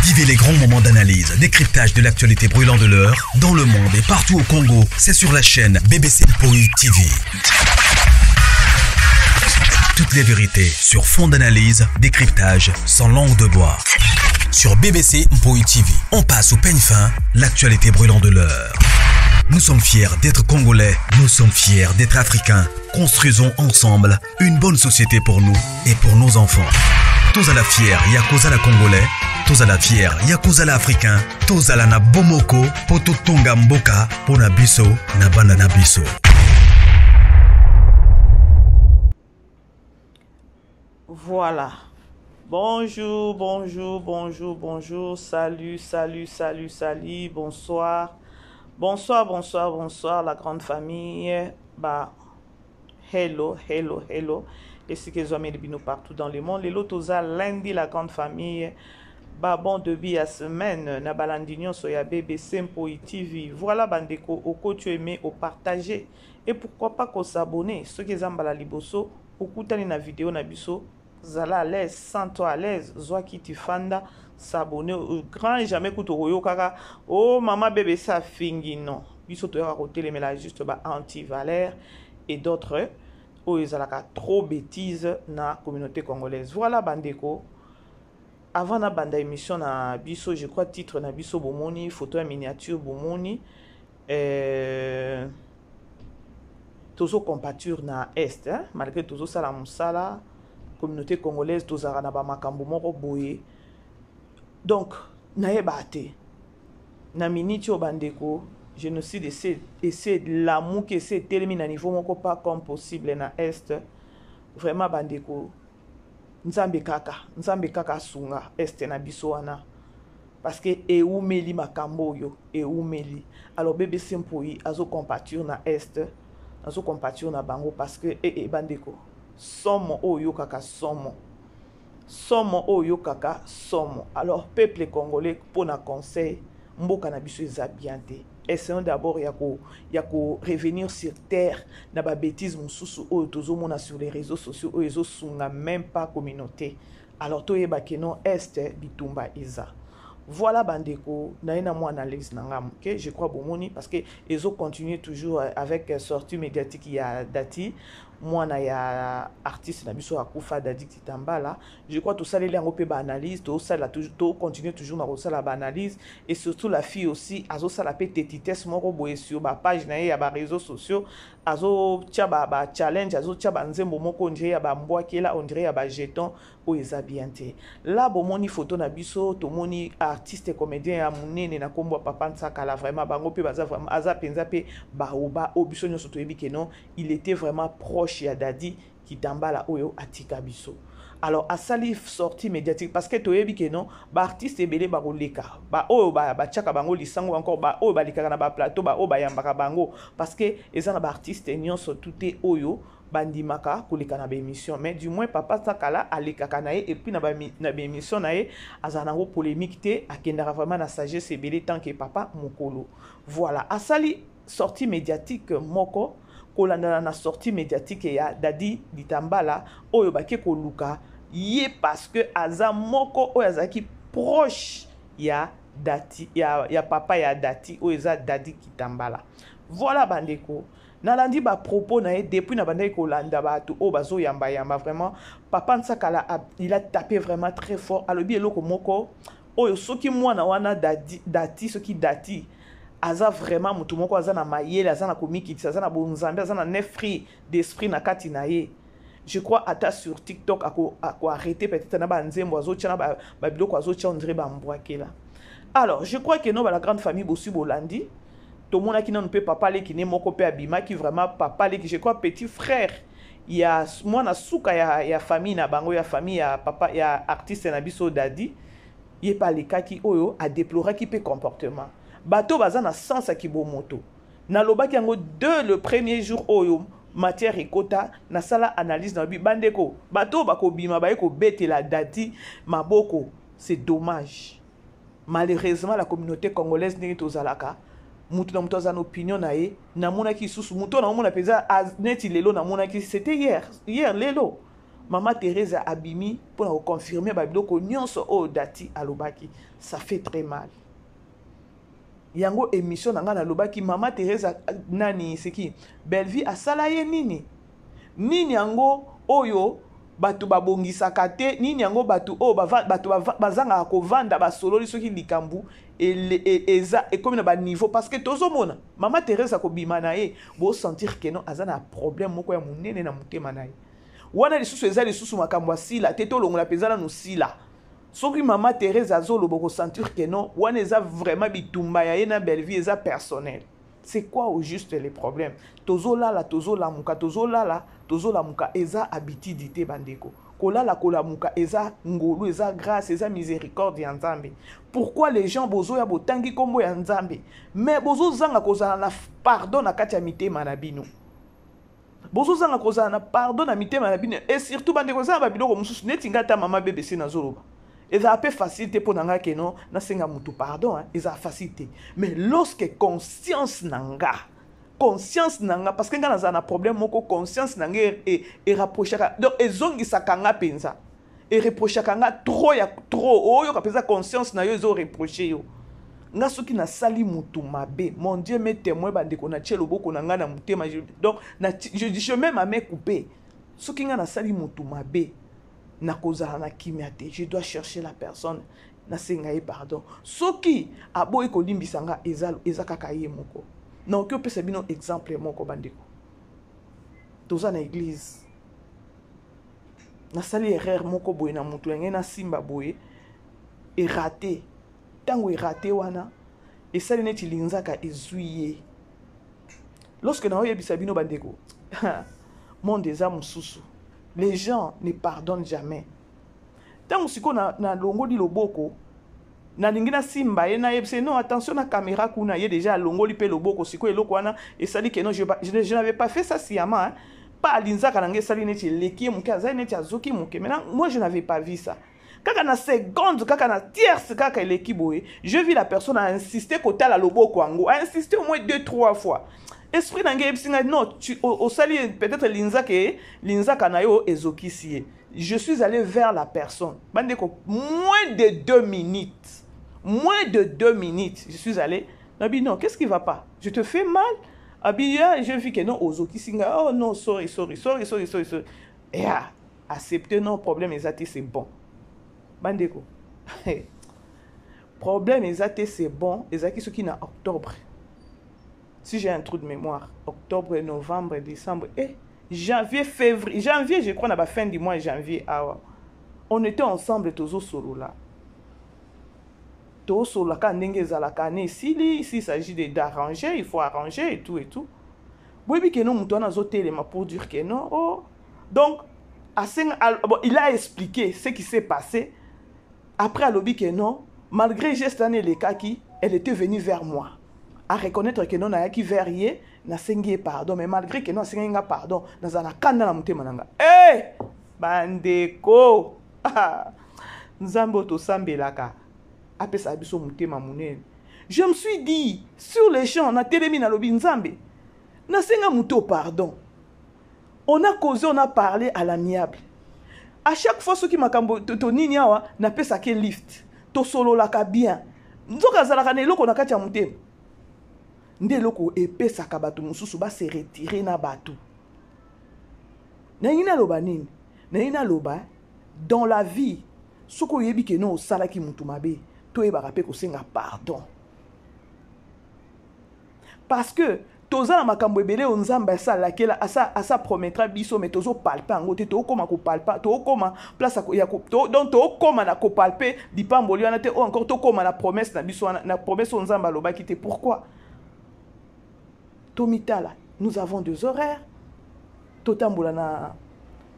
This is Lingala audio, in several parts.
Vivez les grands moments d'analyse, décryptage de l'actualité brûlante de l'heure, dans le monde et partout au Congo. C'est sur la chaîne BBC Mpoï TV. Toutes les vérités sur fond d'analyse, décryptage, sans langue de bois. Sur BBC Mpoï TV, on passe au peigne fin, l'actualité brûlante de l'heure. Nous sommes fiers d'être Congolais, nous sommes fiers d'être Africains. Construisons ensemble une bonne société pour nous et pour nos enfants. Tous à la fière, Yakozala Congolais. Tous à la fière, Yakozala Africain. Tous à la na bomoko, poto tonga mboka, pona biso, na banda na biso. Voilà. Bonjour, bonjour, bonjour, bonjour. Salut, salut, salut, salut. Bonsoir. Bonsoir, bonsoir, bonsoir, la grande famille. Bah, hello, hello, hello. Et ce que j'ai mis partout dans le monde. Les lotosa lundi, la grande famille. Bah, bon début à semaine. Na balandignon soya BBC Mpoï TV. Voilà, bandeko, au tu aimé, au partager. Et pourquoi pas qu'on s'abonne. Ceux qui aiment la liboso, au koutani na vidéo na biso. Zala à l'aise, sens-toi à l'aise, Zoa qui fanda, s'abonner au grand jamais couteau royo kaka. Oh maman bébé ça fingi non. Biso to à côté les mélanges juste ba anti-valeur et d'autres où ils ont trop bêtises na communauté congolaise. Voilà bandeko. Avant na banda émission na biso, je crois titre na biso bomoni, photo en miniature bomoni. Tozo compature na est, hein? Malgré tozo sala musala. Communauté congolaise tozara na ba makambo moko boye. Donc naye bate na miniti obandeko génocide essaie l'amour que c'est terminé à niveau moko pas comme possible na est vraiment bandeko nzambe kaka sunga est na biso wana parce que eumeli makambo yo eumeli alors BBC Mpoï azo compature na est azo compature na bango parce que bandeko somo oyo kaka somo oyo kaka somo. Alors peuple congolais pour na conseil mboka na biso eza bien te. Essayons d'abord yako revenir sur terre na ba bêtise mususu oyo tozomona sur les réseaux sociaux oyo ezo sunga même pas communauté. Alors toyeba ke non est bitumba eza. Voilà bandeko na mo analyse nangam que je crois bomoni parce que ezo continuer toujours avec sortie médiatique il y a dati moi na ya artiste na biso akufa Dadi Kitambala. Je crois tout ça les lango pe ba analyse tout ça la toujours continuer toujours na ça la ba analyse et surtout la fille aussi azo ça la pe tétitesse moko boye sur ba page na ya ba réseaux sociaux azo tia ba challenge azo tia ba nzembo moko ondire ya ba mbwa kela ondire ya ba jeton o ezabiante là bomoni photo na biso to moni artiste comédien ya munene na kombo papa Nsakala vraiment bango pe baza vraiment aza penza pe ba oba obiso nyoso to yebi ke non il était vraiment proche ya Dadi Kitambala oyo atika biso. Alors asali sortie médiatique parce que toyebi ke non ba artiste ebele ba koleka ba oyo ba tchaka bango lisango encore ba oyo ba likaka na ba plateau ba oyo ba yambaka bango parce que eza na ba artiste nyonso tuté oyo bandimaka koleka na ba émission mais du moins papa Nsakala alekaka na et puis na ba émission na azana ngo polémique te akendaka vraiment na sagesse ebele tant que papa mokolo. Voilà asali sortie médiatique moko kolanda na sortie médiatique ya Dadi Kitambala oyo bake koluka ye parce que aza moko oyo azaki proche ya Dati ya papa ya Dati oyo eza Dadi Kitambala. Voilà bandeko nalandi ba propos na ye depuis na bandai kolanda bato oyo bazo yamba vraiment papa Nsakala il a tapé vraiment très fort alobi eloko moko oyo soki mwana wana Dati soki Dati aza vraiment mutu moko aza na mayele aza na komikiti aza na bonzambe aza na nefri d'esprit na kati na ye. Je crois ata sur TikTok ako arrêter peut-être na ba nzembo azo tia na ba biloko azo tia on dirait ba mbwakela. Alors je crois que non ba la grande famille bosu bolandi to mona ki non peut papa le ki ne moko pe abima ki vraiment papa le ki je crois petit frère il y a moi na suka ya famille na bango ya famille ya papa ya artiste na biso Dadi ye pa le kaki oyo a déplorer qui peut comportement bato baza na sens akibo moto na lobaki yango de le premier jour oyo matière ekota na sala analyse na bi bandeko bato bako bima ba ko betela Dati maboko. C'est dommage malheureusement la communauté congolaise n'est tozalaka mutu na mutu aza na opinion na ye na mona ki susu mutu na mona peza neti lelo na mona ki c'était hier lelo Maman Thérèse a abimi pour confirmer que nyonso o dati alobaki. Ça fait très mal. Yango émission nanga na lobaki Maman Thérèse nani c'est qui Belleville a salaye nini nini yango oyo batu babongisaka te nini yango batu o batu bazanga kovanda basololi soki likambu eza comme na ba niveau parce que tozomona Maman Thérèse akobima na ye bo sentir que non azana problème moko ya munene na mutema na ye wana lisusu eza lisusu makambo asila te tolongola pezana no sila soki Maman Thérèse azoloba ko sentir que non wana eza vraiment bitumba ya ye na Belleville eza personnel. C'est quoi au juste les problèmes? Tozolala muka eza habitude bandeko. Kolala muka eza ngolu eza grâce eza miséricorde ya Nzambe. Pourquoi les gens bozo ya botangi kombo ya Nzambe? Mais bozo zanga kozala na pardon na kati ya mitema na bino. Bozo zanga kozala na pardon na mitema na bino et surtout bandeko za ba biloko mususu neti ngata mama BBC na zoloba. Et ça a peu facilité pour nanga que non na senga mutu pardon et ça facilité mais lorsque conscience nanga parce que nga na un problème moko conscience nanga et rapprochaka donc ezongi sakanga penza et reprochaka nga trop oyo ka penza conscience na yo zo reprocher yo nga soki na sali mutu mabe mon Dieu met témoin bandeko na tchelo boko nanga na mutema donc je dis même à me couper soki nga na sali mutu mabe na kozala na kimiate je dois chercher la personne na senga ye pardon soki aboyi kolimbisa nga eza kaka ye moko na oki opesa bino exemple moko bandeko toza na église nasali erreur moko boye na mutu yange na simba boye erate tango erate wana esali neti linzaka ezwi ye lorsque na oyebisa bino bandeko monde eza mosusu. Les gens ne pardonnent jamais. Tant que na longoli loboko, na lingina simba ye na yebse non attention na caméra kuna ye déjà longoli pe loboko siko eloko wana et ça dit que non je n'avais pas fait ça sciemment hein. Pas linza kanange sali neti leki muke azali neti azoki muke. Maintenant moi je n'avais pas vu ça. Kaka na seconde kaka na tierce kaka eleki boye, je vis la personne a insisté kota la loboko ango, a insisté au moins 2-3 fois. Esprit d'ange non tu au sali peut-être linza kanayo ezokisi. Je suis allé vers la personne. Bandeko moins de 2 minutes. Moins de 2 minutes, je suis allé. Nabi non, qu'est-ce qui va pas? Je te fais mal? Abi je vis que non ozokisi nga. Oh non, sorry. Et accepter non problème ezati c'est bon. Bandeko. Problème ezati c'est bon, ezaki ce qui na octobre. Si j'ai un trou de mémoire, octobre, novembre, décembre, et janvier, février, janvier, je crois, à la fin du mois, janvier, on était ensemble, tous solo là. Tous solo là, quand ici, il s'agit d'arranger, il faut arranger et tout. Oui, que nous, nous avons pour dire que non. Oh. Donc, il a expliqué ce qui s'est passé. Après, il a dit que non, malgré cette année, les cas qui, elle était venue vers moi. À reconnaître que non a qui verrier na sengi pardon mais malgré que non sengi pardon dans la kanda na mutema nanga bandeko nzambo to sambelaka apesa biso mutema munene je me suis dit sur les champs na telemi na lobi nzambe na senga muto pardon on a causé on a parlé à l'amiable à chaque fois ce qui makambo to nini awa na pesa ke lift to solo la ka bien nzoka zalaka na eloko na kati ya mutema nde loko epesaka bato mususu ba se retirer na bato na ina loba nini na ina loba dans la vie soko yebi ke no salaki mutu mabe to yebaka pe ko senga pardon parce que toza na makambo ebele onzamba sala kela asa promettra biso mais tozo palper ango te to koma ko palper to koma place ya ko donc to koma na ko palper dipamboli wana te o encore to koma na promesse na biso na promesse onzamba loba ki te pourquoi Tomitala, nous avons 2 horaires. Totambola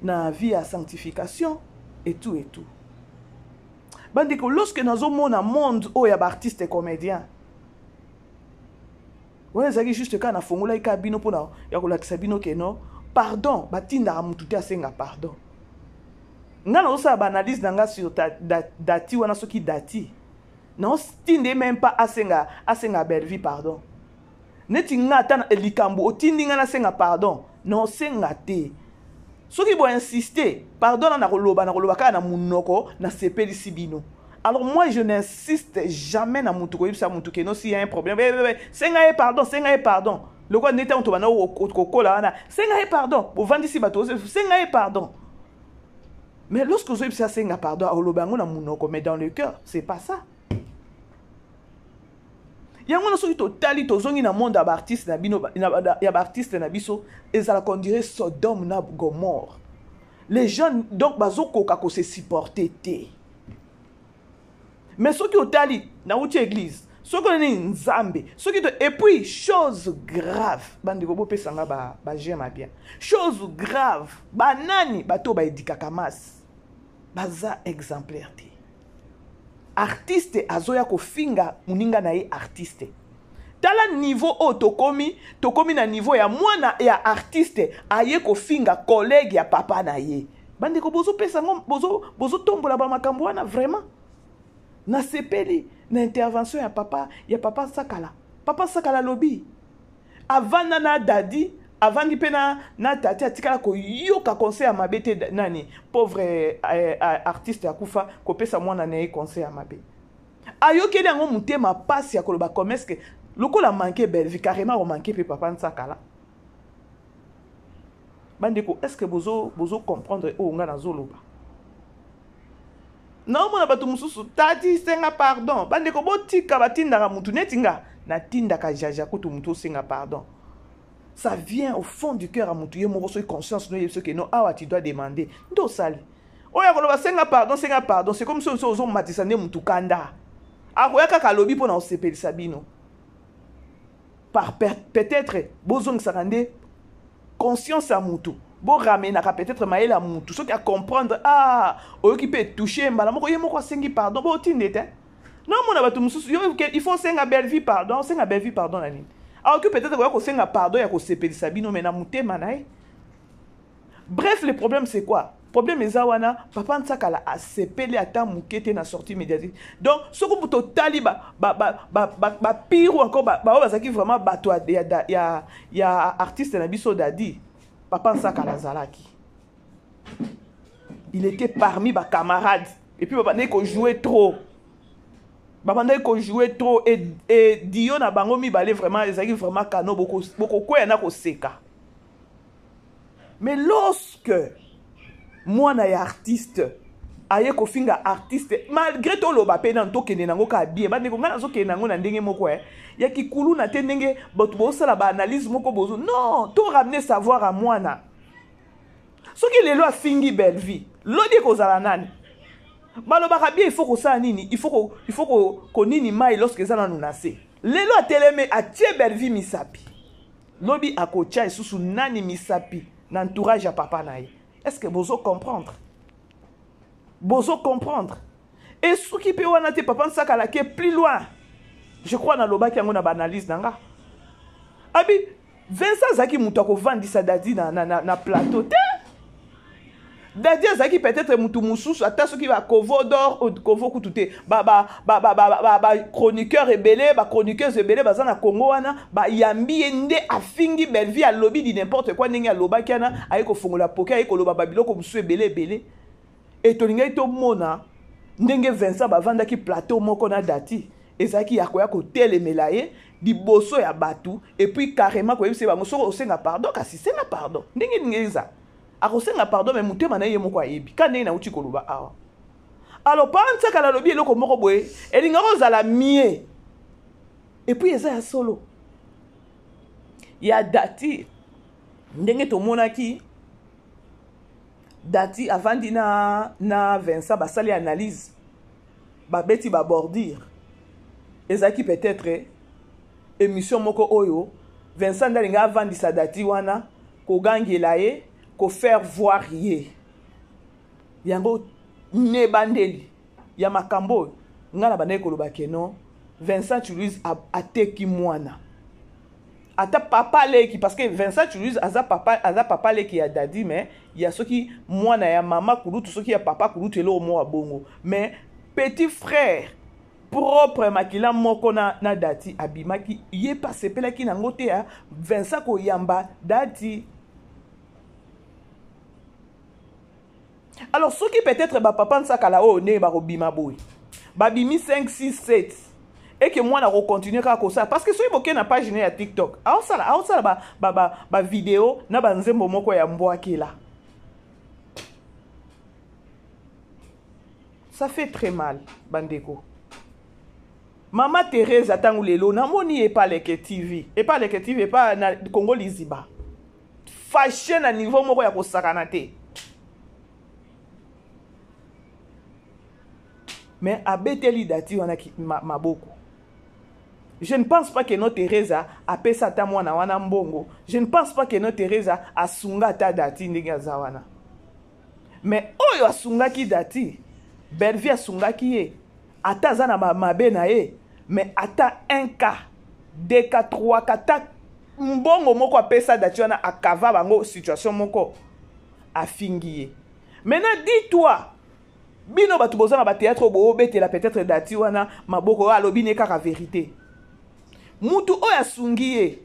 na vie à sanctification et tout. Bandeko, lorsque nous avons un monde où il y a des artistes et comédiens, on est juste quand on a fongola ika bino pona ya ko lakisa bino ke no pardon batinda mututi asenga pardon. Nga na osa ba analyse nanga sur dati wana soki dati. Non tinde même pas asenga Belleville pardon. Neti nga ata likambo otindi nga na senga pardon non senga te Soki bo insister, pardon na koloba ka na munoko na sepeli sibino. Alors moi je n'insiste jamais na mutu ko yebisa mutu ke no si y a un problème. Senga pardon. Le quoi n'était on to bana ko la na. Senga pardon. Bo vandi si bato senga pardon. Mais lorsque vous avez senga pardon a kolobango na munoko mais dans le cœur, c'est pas ça. Yango na soki totali tozongi na monde d'artiste na bino ya artiste na biso ezala qu'on dirait Sodome na Gomorre. Les gens donc bazokoka ko se supporter té. Mais soki otali na uti église, soki ni nzambe, soki et puis chose grave, bandi ko bopesa nga ba j'aime bien. Chose grave, banani bato ba edikaka mas. Baza exemplaire té. Artiste azoya ko finga muninga na ye artiste. Tala niveau o tokomi na niveau ya mwana ya artiste aye ko finga collègue ya papa na ye. Bande ko bozo pesa ngom bozo tombola ba makambo wana vraiment. Na sepeli na intervention ya papa Sakala. Papa Sakala lobi. Avant na dadi avant pena na tati atikala ko yoka conseil ya mabete nani pauvre artiste ya kufa ko pesa mwana na conseil ya mabe ayoki yango mutema pasi ya koloba commerce que lokola manqué belle vie carrément o manqué pe papa Nsakala bandeko est-ce que bozo comprendre o nga na zoloba non mona batu mususu tati senga pardon bandeko botika batindaka mutu netinga na tindaka jaja kutu mutu senga pardon. Ça vient au fond du cœur à mon tuer, mon conscience, ce que non, ah, tu dois demander. Do sali. Oh, ya koloba senga pardon, c'est comme si on matisane mutukanda. Ah, roya kalobi pour na osepeli sabino. Par peut-être, bozong sarande, conscience à mutu. Bon ramena peut-être maël à mutu. Ce qui a comprendre, ah, oyo qui peut toucher, mbala moko yemo kwa sengi pardon, bo tindete. Non, mon abatu mususu, il faut senga belle vie pardon, nani. Alors que peut-être que vous avez pardon et que vous avez sabino mais na mutema nae. Bref, le problème c'est quoi? Le problème est que papa Nsakala a sepelé à ta moukete na sortie médiatique. Donc, ce que vous totali pire ou encore qui vraiment bato ya artiste na biso dadi papa Nsakala zalaki. Il était parmi mes camarades et puis papa n'est qu'on jouait trop. Babanda ko jouer trop et Dio na bango mi balé vraiment ezaki vraiment kano beaucoup ko yana ko seka. Mais lorsque moi na ya artiste aye ko finga artiste malgré tout lo bapé na to kene nango ka bien bande ko ngana zo kene nango na ndenge moko ya kikulu na te ndenge boto bo sala ba analyse moko bozo non to ramener savoir à moi na soki lelo a fingi belle vie lodi ko zala nani. Balobaka bien il faut que ça nini il faut que nini mai lorsque ça nous nasse lelo ateleme a tie belle vie misapi lobi akocha isusu nani misapi na entourage à papa nae. Est-ce que bozo comprendre et ce qui peut wana te papa Nsakala qui est plus loin je crois na loba ki yango na analyse nanga abi Vincent zaki mutu ko vandisa dadi na plateau te dadi azaki peut-être mutu mususu ata soki ba kovo d'or ou kovo kutute chroniqueur rebelle chroniqueuse rebelle baza na Congo wana ba yambi nde afingi belle vie a lobby di n'importe quoi ndenge aloba kiana ayi ko fongola poke ayi ko loba babiloko musu ebele et tolinga ito mona ndenge Vincent ba vanda ki plateau moko na dati ezaki yakoya ko telemela ye di boso ya batu et puis carrément ko yebise bango soko osenga pardon kasi senga pardon ndenge ngeza akosenga pardon mais mutema na ye moko ayebi kande na uti koluba awa alors pas Nsakala lobi eloko moko boye elinga kozala mie et puis eza ya solo ya dati ndenge tomonaki dati avandi na Vincent basali analyse babeti babordir ezaki peut-être émission moko oyo Vincent ndalinga avandisa dati wana kogangela ye ko faire voir ye yango ne bandeli ya makambo ngala banaye koloba keno Vincent Louise ateki mwana ata papa leki parce que Vincent Louise aza papa leki ya dadi mais ya soki mwana ya mama kulutu soki ya papa kulutu elo mo bongo mais petit frère propre makila moko na dati abimaki ye passé pelaki nango te ya Vincent ko yamba dati Alors, ceux qui peut-être papa ne sakala o ne ba robima boy. Babimi 5 6 7 et que moi na continuer comme ça parce que ceux qui na page na TikTok. A ça ba vidéo na ba nzembo moko ya mbwaki là. Ça fait très mal bandeko. Maman Thérèse atangu lelo na moni e pas les TV. Et pas les TV et pas na Congo Liziba. Fâché na niveau moko ya ko sakana te. Mais abeteli dati wana maboko. Je ne pense pas que notre Teresa a pesa ta mwana wana mbongo. Je ne pense pas que notre Teresa a sunga ta dati ndenge zawana. Mais oyo asunga ki dati, Belvi asunga ki ye. Ata zana mabe na ye, mais ata 1 cas, 2 cas, 3 cas, ta mbongo moko apesa dati wana akava bango situation moko afingi ye. Maintenant dis-toi bino batu bozana ba théâtre bo betela peut-être dati wana maboko alobi ne kaka vérité. Mutu oya sungiye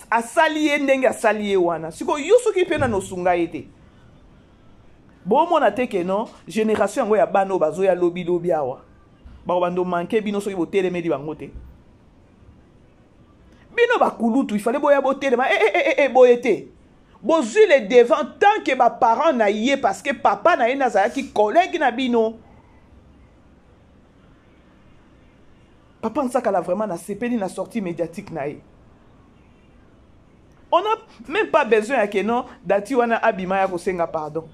asaliye ndenge asaliye wana. Siko yusu ki pena no sunga ete. Bo mona teke non génération ngo ya bano bazo ya lobi lobi awa. Ba bando manke bino soki botele medi bangote. Bino bakulutu il fallait boya botele ma boyete. Bozui les devant tant que ma parents na yé parce que papa na yé qui collègue na bino. Papa n'a vraiment na CPN na sortie médiatique na yé. On n'a même pas besoin à que non dati wana abima ya kosenga pardon.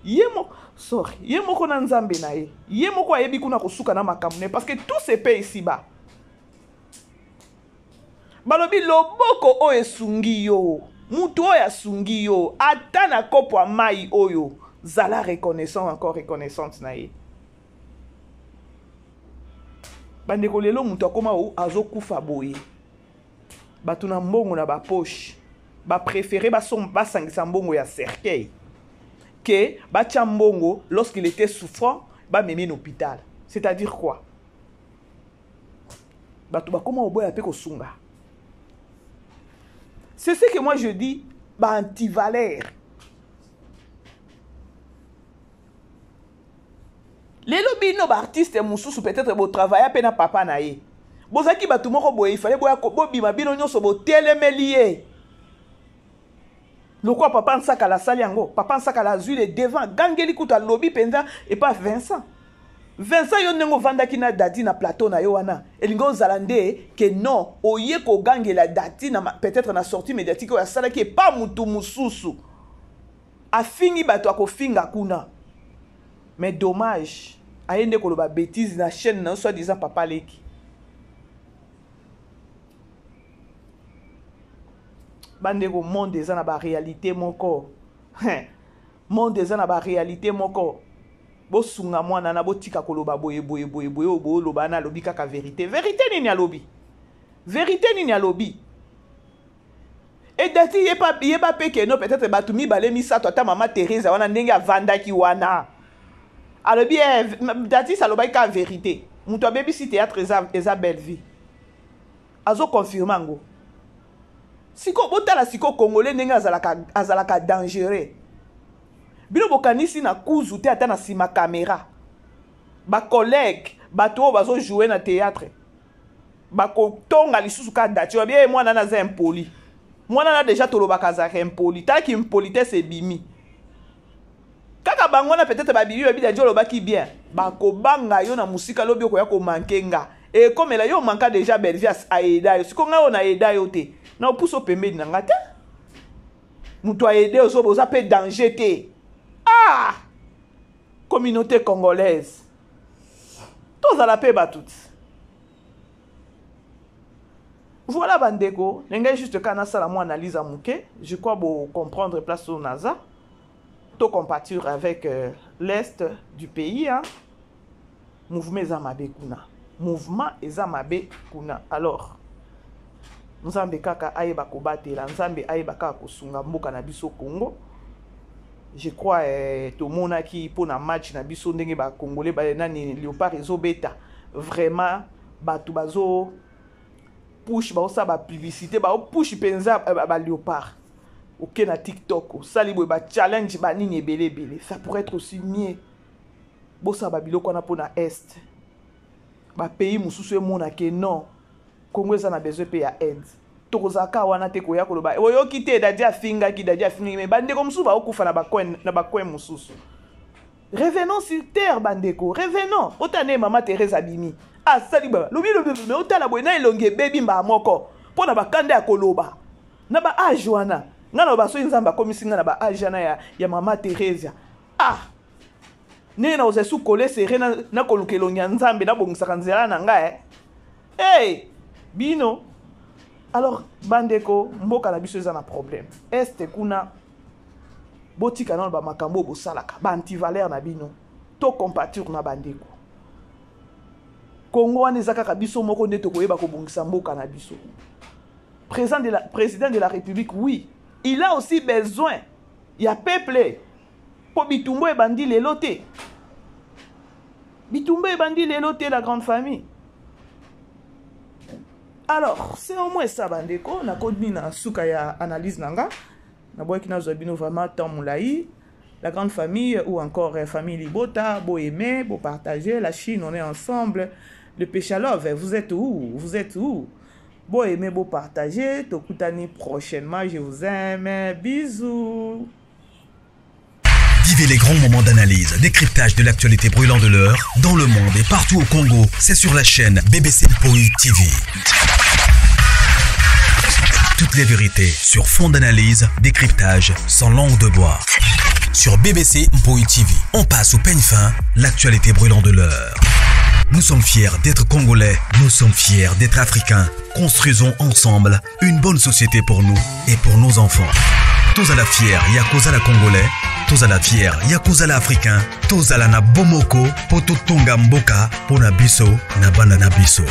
Yemo sorry, yemo ko na nzambe na yé. Yemo ko ayebi kuna kosuka na makamune parce que tout se paye ici bas. Balobi loboko o esungi yo. Mutu oyo asungi yo ata na kopo ya mai oyo zala reconnaissant encore reconnaissante na ye. Bandeko lelo mutu akoma o azokufa boye. Batu na mbongo na ba poche. Ba préféré basangisa mbongo ya cercueil. Que ba tia mbongo lorsqu'il était souffrant ba memi l'hôpital. C'est-à-dire quoi? Batu bakoma oboya pe kosunga. C'est ce que moi je dis, bah anti-valeur. Les lobbies no artistes mususu peut-être bo travailler pe na papa na ye. Bozaki batu moko boye il fallait boya ko bima bino nyonso bo telemelier. Lokwa papa nsaka la sali yango, papa nsaka la zui devant gangeli kuta lobby penza et pas Vincent. Vincent yo nengo vandaki na dati na plateau na yo wana elingo zalande que non oye ko gange la dati na peut-être na sortie médiatique ya sala ki pas mutu mususu afingi bato akofinga kuna mais dommage ayende ko loba bêtise na chaîne na soi disant papa leki bande ko monde eza na ba réalité moko monde eza na ba réalité moko. Bosunga mwana na botika koloba boye bo loba na lobi kaka vérité nini ya lobi vérité nini ya lobi et dati yeba peke no peut-être batumi bale misato ata mama Thérèse wana ndenge avandaki wana alobi dati saloba ka vérité muto abebi si théâtre eza belle vie azo confirmer ngo siko botala siko congolais ndenge azalaka dangereux. Bino bokanisi na kuzu te ata na sima caméra. Ba collègue, bato bazo jouer na théâtre. Ba ko tonga lisusu ka dati. Bien moi na za impoli. Moi na déjà toloba kazaka impoli. Ta ki impolitesse bimi. Kaka bangona peut-être ba bibi ba jolo ba ki bien. Ba ko banga yo na musika lobi ko ya ko mankenga. Et comme la yo manka déjà Belvias aida. Siko nga ona aida yo te. Na opuso pembeni na ngata. Muto aide oso boza pe danger te. Ah! Communauté congolaise. Tous à la paix batout. Voilà bandeko. N'engage juste quand ça la moi analyse à mouke. Je crois bon comprendre place au NASA. Tout compatir avec l'est du pays. Hein? Mouvement Zamabe Kuna. Mouvement Zamabe Kuna. Alors, Nzambe kaka aïba kobate la Nzambe aïba kaka kosunga mboka na biso Congo. Je crois tout le monde qui pour un match na biso ndenge ba congolais ba nani Léopard ezobeta vraiment batu bazo push ba osa ba publicité ba push penza ba Léopard ok na TikTok, sali boy ba challenge ba nini ebele ebele, ça pourrait être aussi mieux. Bosa ba biloko na pona est. Ba pays mususu emona ke non. Congo eza na besoin pe ya aide. Tokozaka wana te koya koloba. Oyo kite dadia finga ki dadia finga me bandeko mususu ba okufa na bakwen mususu. Revenons sur terre bandeko, revenons. Otane mama Thérèse Abimi. Ah sali ba. Lobi mais otala boy na elonge baby mba moko. Pona bakande ya koloba. Na ba age wana. Ngana ba so nzamba komisinga na ba age na ya mama Thérèse. Ah. Ne na ozesu kole seré na kolukelongi ya nzambe na bongisaka nzela na nga Hey, bino. Alors bandeko mboka na biso eza na problème. Est kuna botika na ba makambo bo salaka, ba antivaleur na bino. To compature na bandeko. Congo wana ezaka ka biso moko nde to koyeba ko bongisa mboka na biso. Président de la République, oui, il a aussi besoin. Il y a peuple. Pour Bitumbo et Bandi les lotés. Bitumbo et Bandi les lotés, la grande famille. Alors, c'est au moins ça, bandeko. On a connu na souka ya analyse nanga. Na boy qui na zobino vraiment tant moulaï. La grande famille ou encore famille Libota, beau aimer, beau partager. La Chine, on est ensemble. Le Péchalove, vous êtes où? Vous êtes où? Beau aimer, beau partager. Tokutani prochainement. Je vous aime. Bisous. Vivez les grands moments d'analyse, décryptage de l'actualité brûlante de l'heure, dans le monde et partout au Congo. C'est sur la chaîne BBC Mpoi TV. Toutes les vérités sur fond d'analyse, décryptage sans langue de bois. Sur BBC Mpoi TV, on passe au peigne fin, l'actualité brûlante de l'heure. Nous sommes fiers d'être Congolais, nous sommes fiers d'être Africains. Construisons ensemble une bonne société pour nous et pour nos enfants. Tous à la fière, Yakoza la Congolais. Tous à la fière, Yakuza la Africain. Tous à la na bomoko, poto tonga mboka, pona biso, na bana na biso.